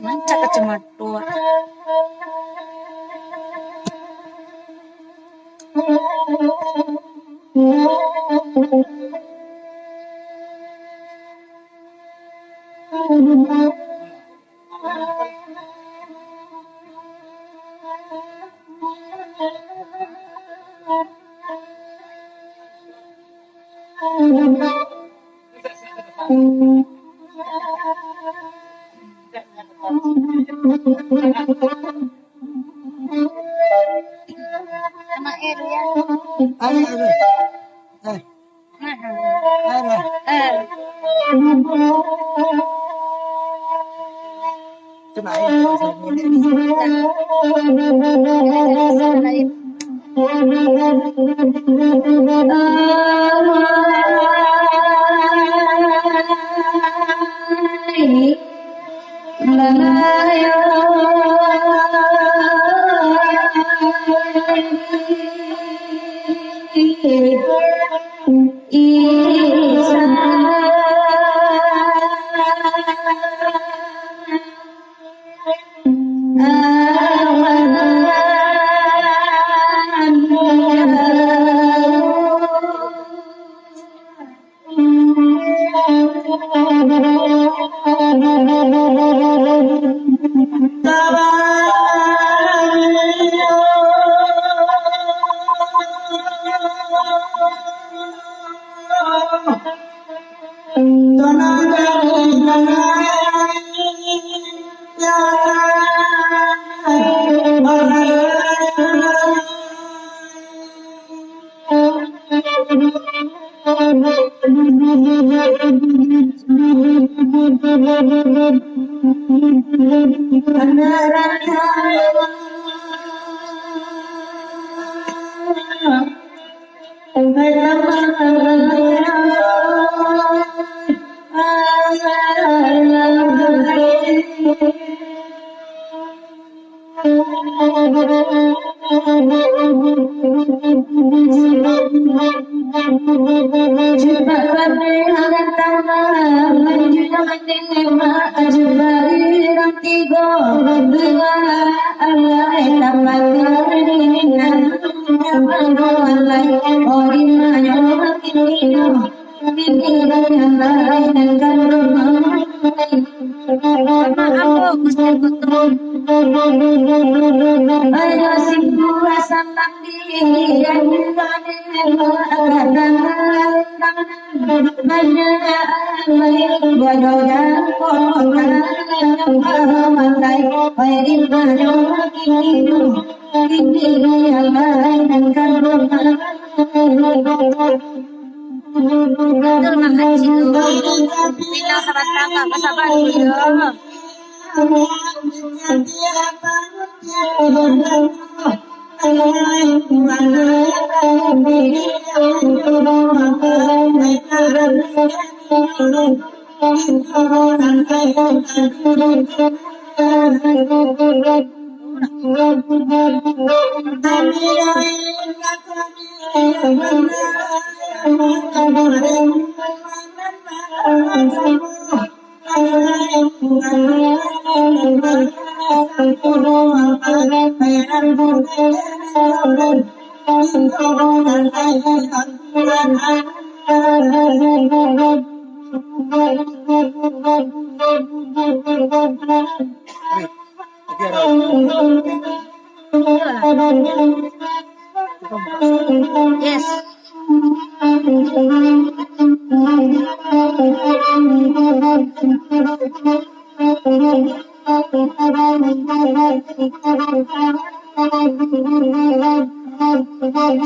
Manca kacamata. Sama air ya.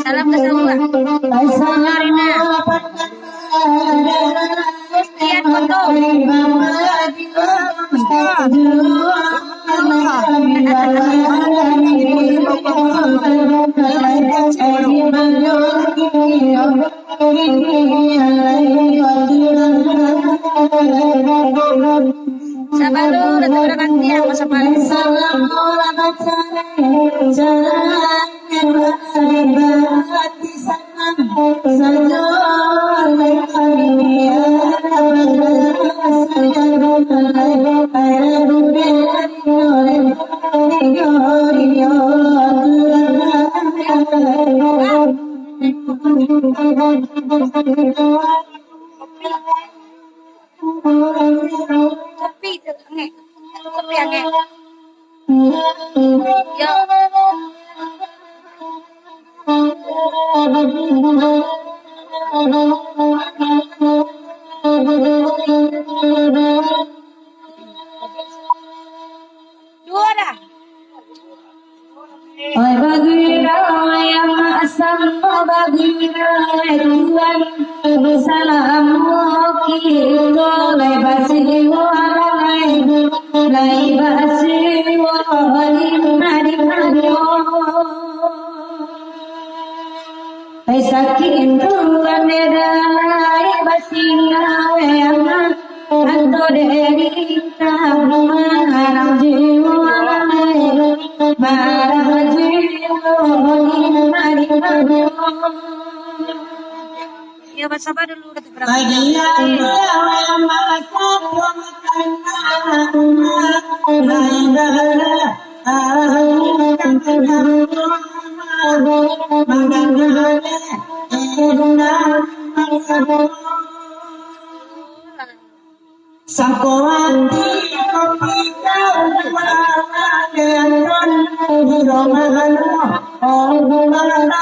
Salam ke semua. Marina. Lihat foto. Sabalu udah ganti ya masa paling. Salam Kopi itu nge. Kopi yang nge. Yo. Dua dah. Oi bagira yang asam bagira Tuhan bersalamu kita lai basi walai lai basi walai mari mari ai sakin Tuhan lai basi yang anto deri tamana jiwa Ya bersabar dulu kata berapa. Sakwati kopi kau dengan hidangan orang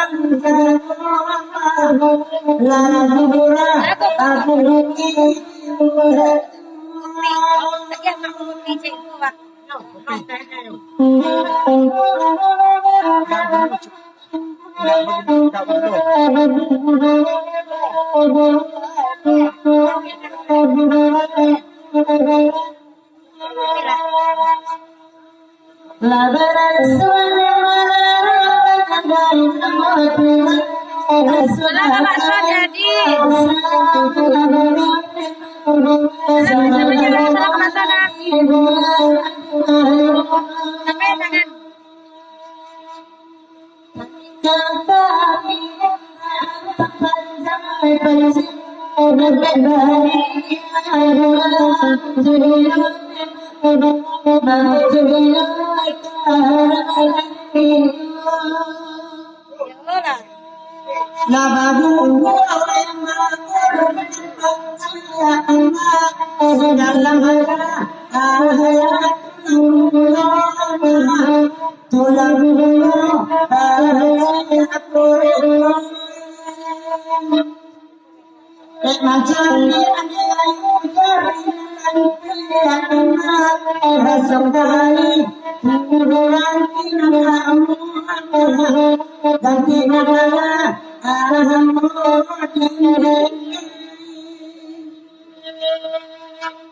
lalu aku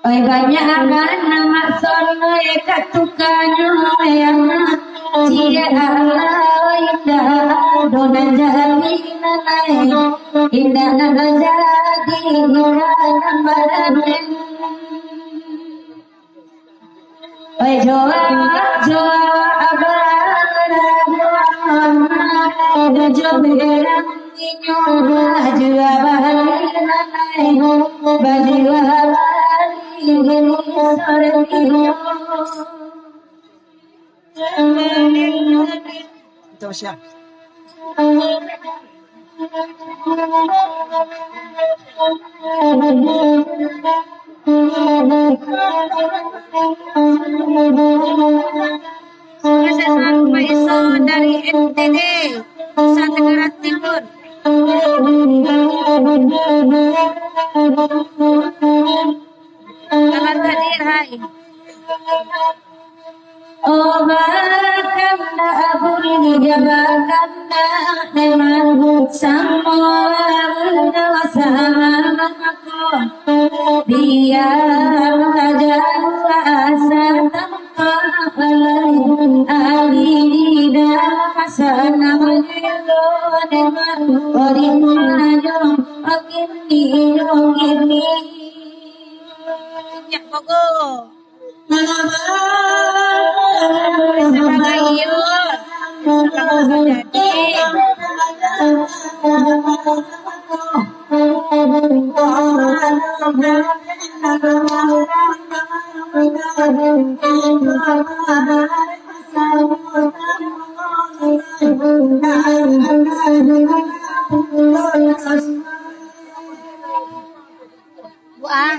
Oi banyak akan nama sono katukanyo yang cie Allah indah donan jadi nanai indah nan jadi indah baranen oi joa joa abara joa joa Inyo baju abali nanai baju abali sore inyo Itu siap. Saya Maiso dari NTT Nusa Tenggara Timur. Selamat hadir, hai. Obakanna aburi jabakanna dengan samawat wasamaku biar hajar asar tanpa alida hasana malido dengan orimajo agini Ya, Bogo. Sebagai yuk. Jadi. Bu ah.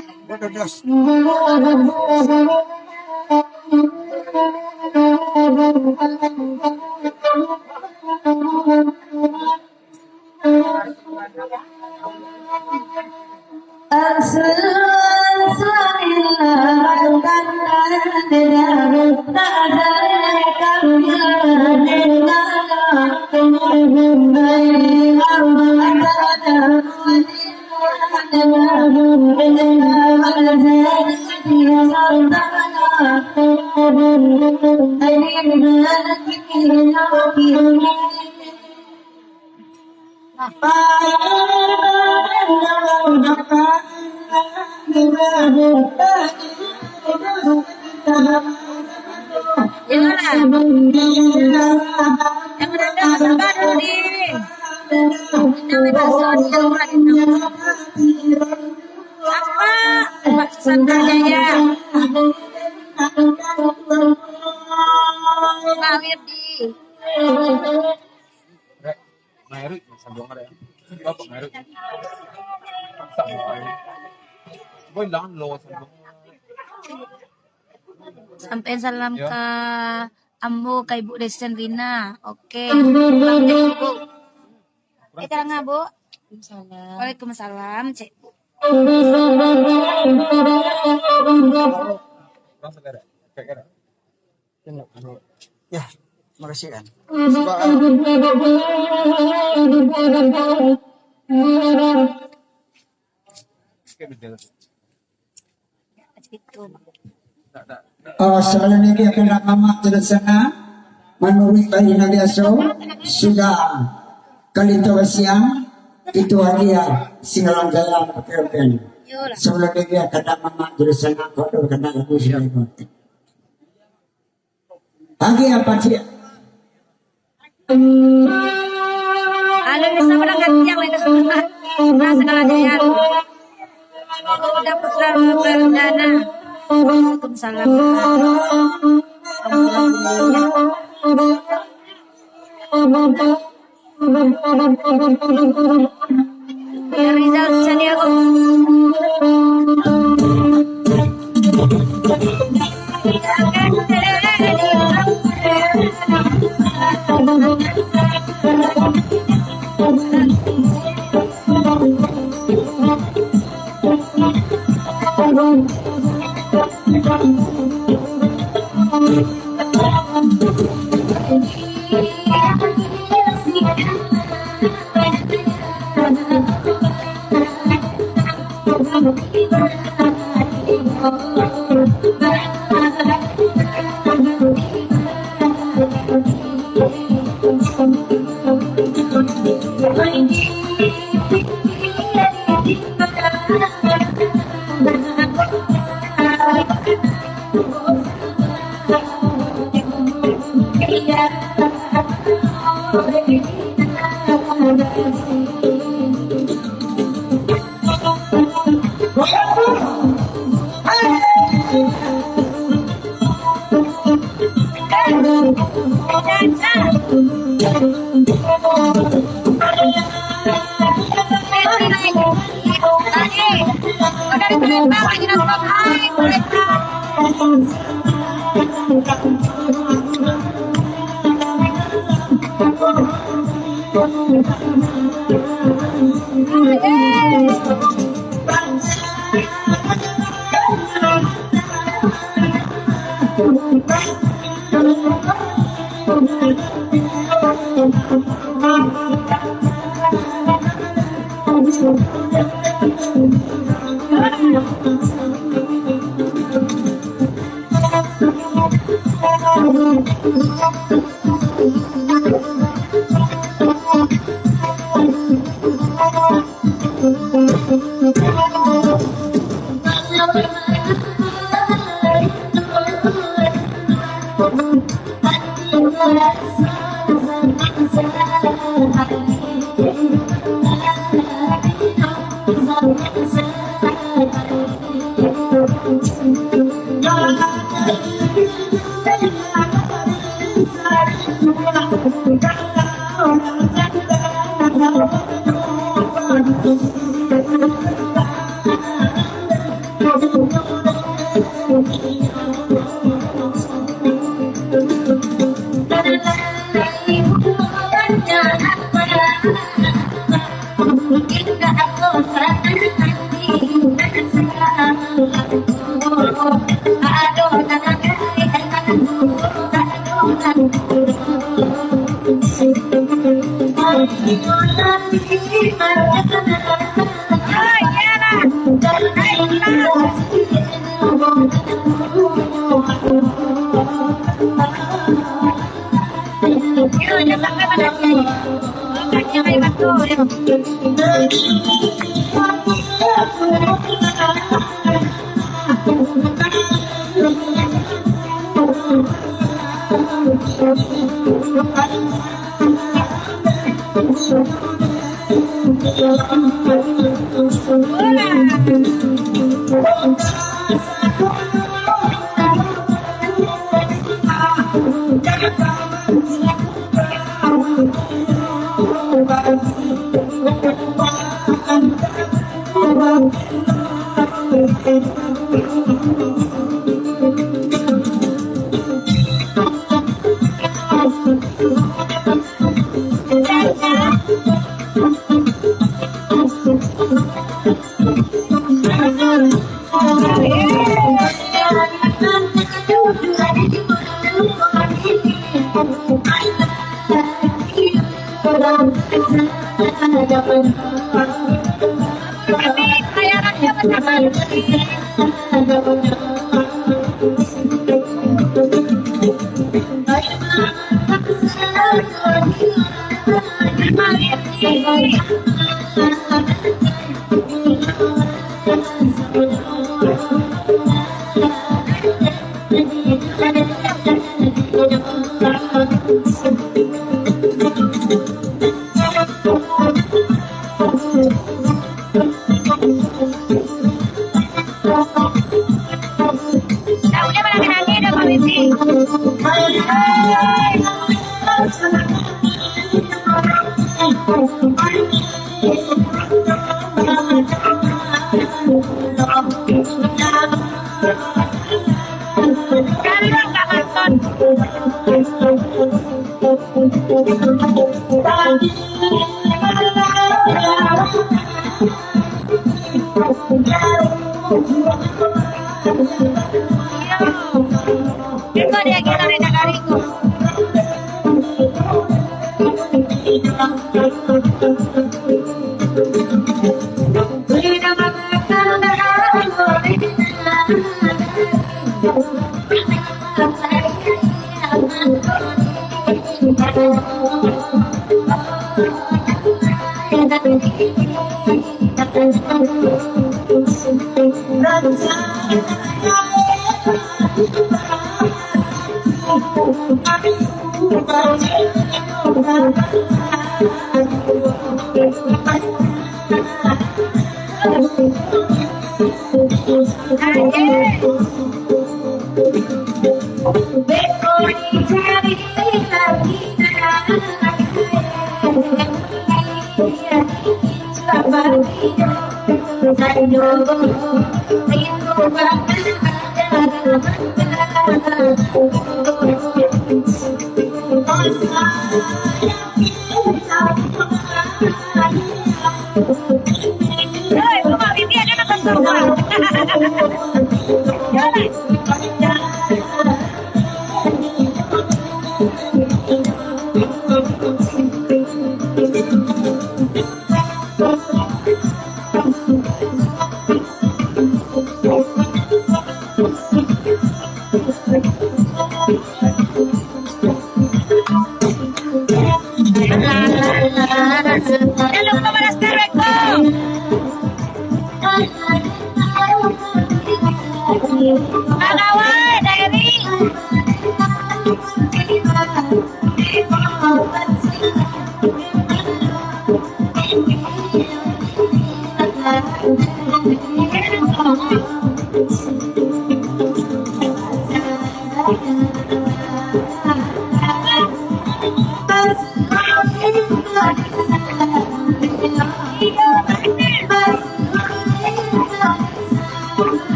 Yang berada sabar dulu di. Apa? Pak Sandrajaya. Ngalir di. Merit sambung ada ya. Bapak merit. Sampai. Boy lang lo sambung. Sampai salam Ya. ke Ambo kay Bu Desen Rina. Oke. Bangkit, Bu. Kita nga, Bu. Waalaikumsalam, Cek. Kurang segera. Kayak Ya, makasih kan. bedel. Gitu. Sebelum ini akan lama tidak sana menurut bayi Nabi Aso sudah kali itu siang itu hadiah singalang jalan kepen. Yolah. Sebelum ini akan lama tidak sana kau kena aku sudah ikut. Lagi apa dia? Ada bisa berangkat yang lain kesulitan. Nah, segala jaya. Udah putra perdana. Waalaikumsalam. Ya Rizal Sandiago.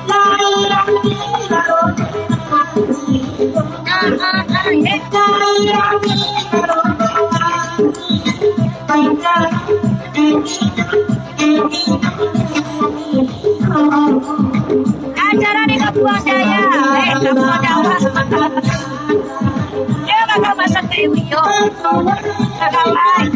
La Ya bakal masak kayak Wio. Kakawai.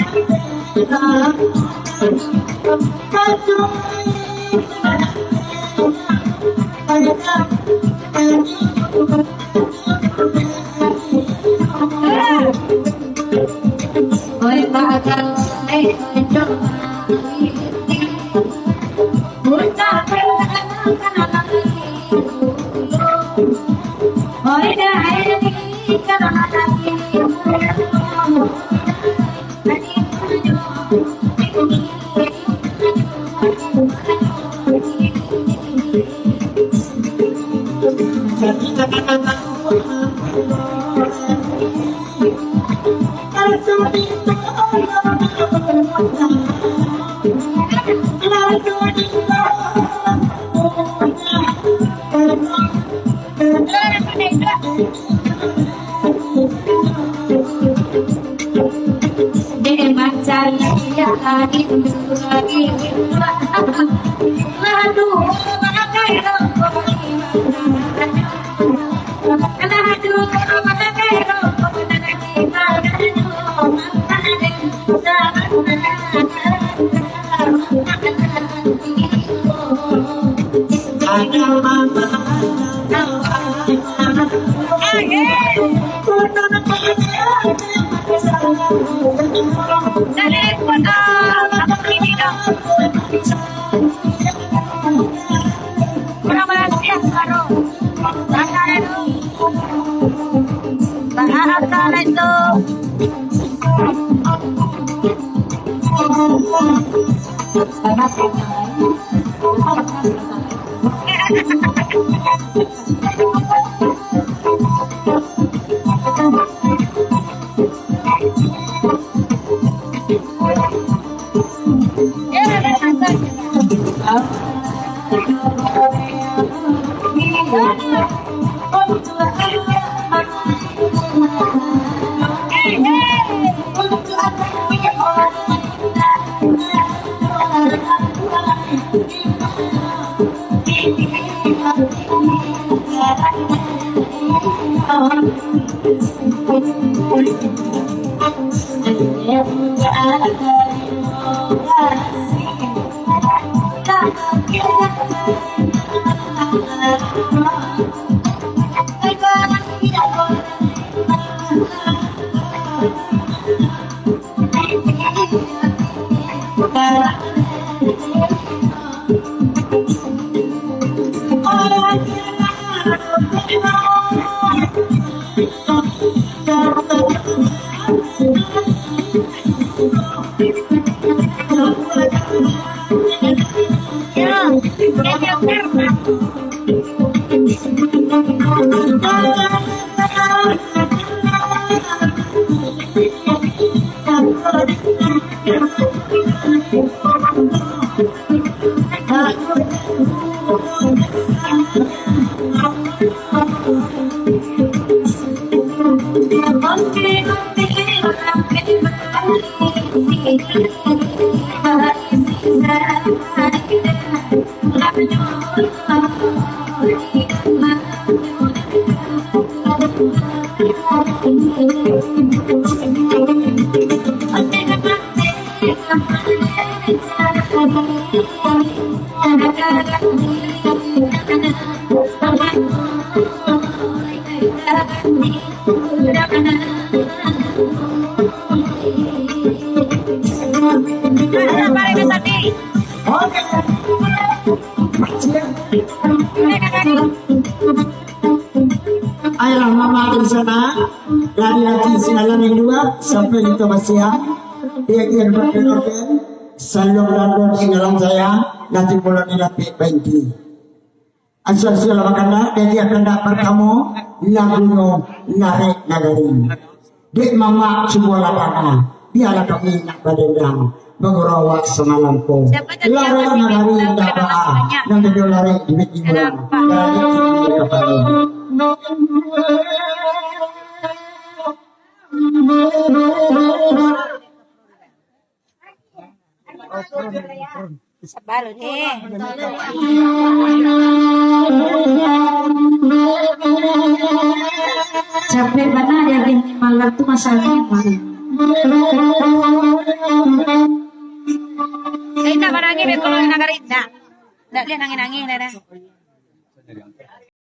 Ayolah mama di sana, lari-lari sinalan yang dua sampai di Tomasiang. Dia berpikir salong landon sinalan saya nanti mulai dilapik banti. Asal sila makana dia akan dapat kamu laguno narik nagarin. Di mama sebuah lapangan, biarlah kami nak badendang mengurawat semalam po. Lari nagarin dapat, nanti dia lari duit iburan. Lari di kapal. Sabar deh. anak tuh masalahnya mana? Rina, manangin, kalau nangin, nggak lihat nangin-nangin, Rina.